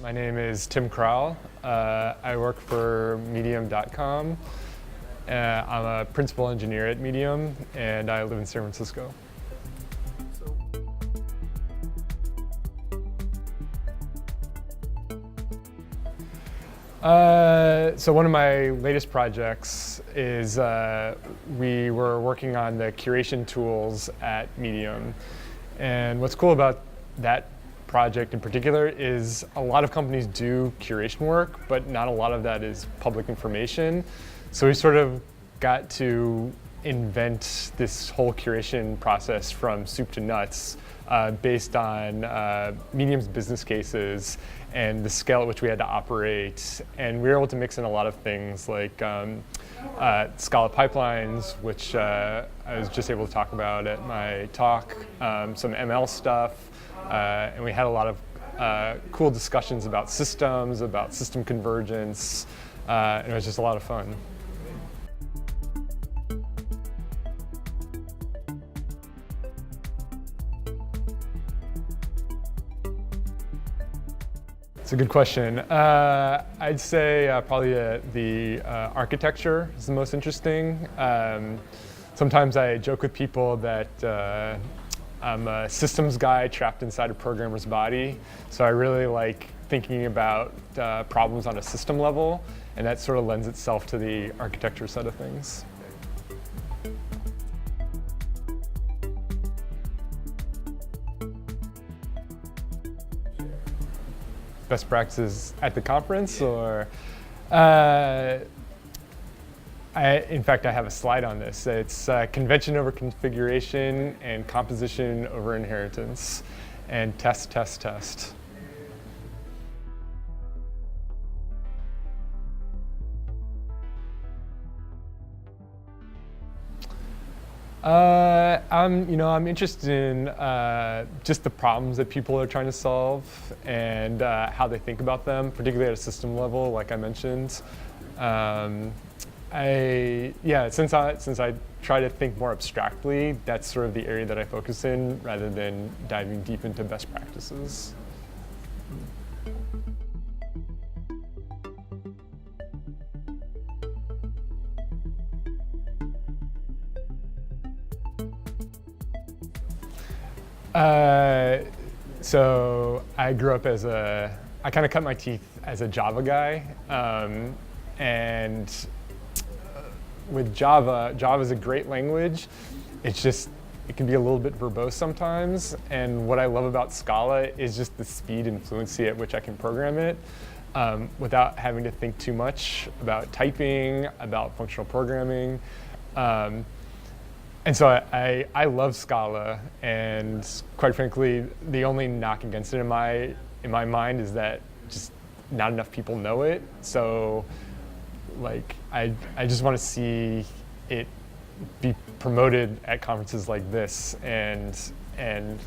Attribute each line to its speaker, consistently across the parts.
Speaker 1: My name is Tim Kral. I work for Medium.com. I'm a principal engineer at Medium, and I live in San Francisco. So one of my latest projects is we were working on the curation tools at Medium. And what's cool about that project in particular is a lot of companies do curation work, but not a lot of that is public information. So we sort of got to invent this whole curation process from soup to nuts based on Medium's business cases and the scale at which we had to operate. And we were able to mix in a lot of things like Scala pipelines, which I was just able to talk about at my talk, some ML stuff, and we had a lot of cool discussions about systems, about system convergence, and it was just a lot of fun. It's a good question. I'd say probably the architecture is the most interesting. Sometimes I joke with people that I'm a systems guy trapped inside a programmer's body. So I really like thinking about problems on a system level, and that sort of lends itself to the architecture side of things. Best practices at the conference, or in fact, I have a slide on this. It's convention over configuration and composition over inheritance, and test, test, test. I'm interested in just the problems that people are trying to solve and how they think about them, particularly at a system level, like I mentioned. Since I try to think more abstractly, that's sort of the area that I focus in, rather than diving deep into best practices. So I grew up I kind of cut my teeth as a Java guy. And with Java's a great language. It can be a little bit verbose sometimes. And what I love about Scala is just the speed and fluency at which I can program it without having to think too much about typing, about functional programming. And so I love Scala, and quite frankly, the only knock against it in my mind is that just not enough people know it. So, like, I just want to see it be promoted at conferences like this, and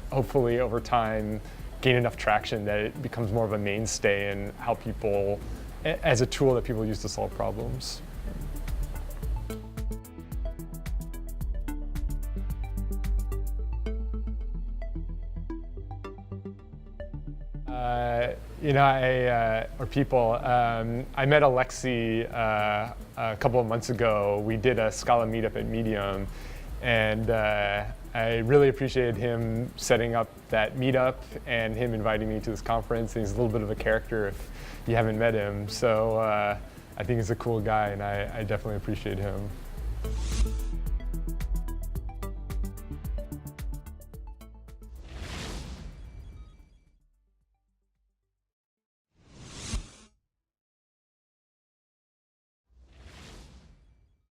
Speaker 1: hopefully over time gain enough traction that it becomes more of a mainstay in how people, as a tool that people use to solve problems. I met Alexi a couple of months ago. We did a Scala meetup at Medium, and I really appreciated him setting up that meetup and him inviting me to this conference. And he's a little bit of a character if you haven't met him. So I think he's a cool guy, and I definitely appreciate him.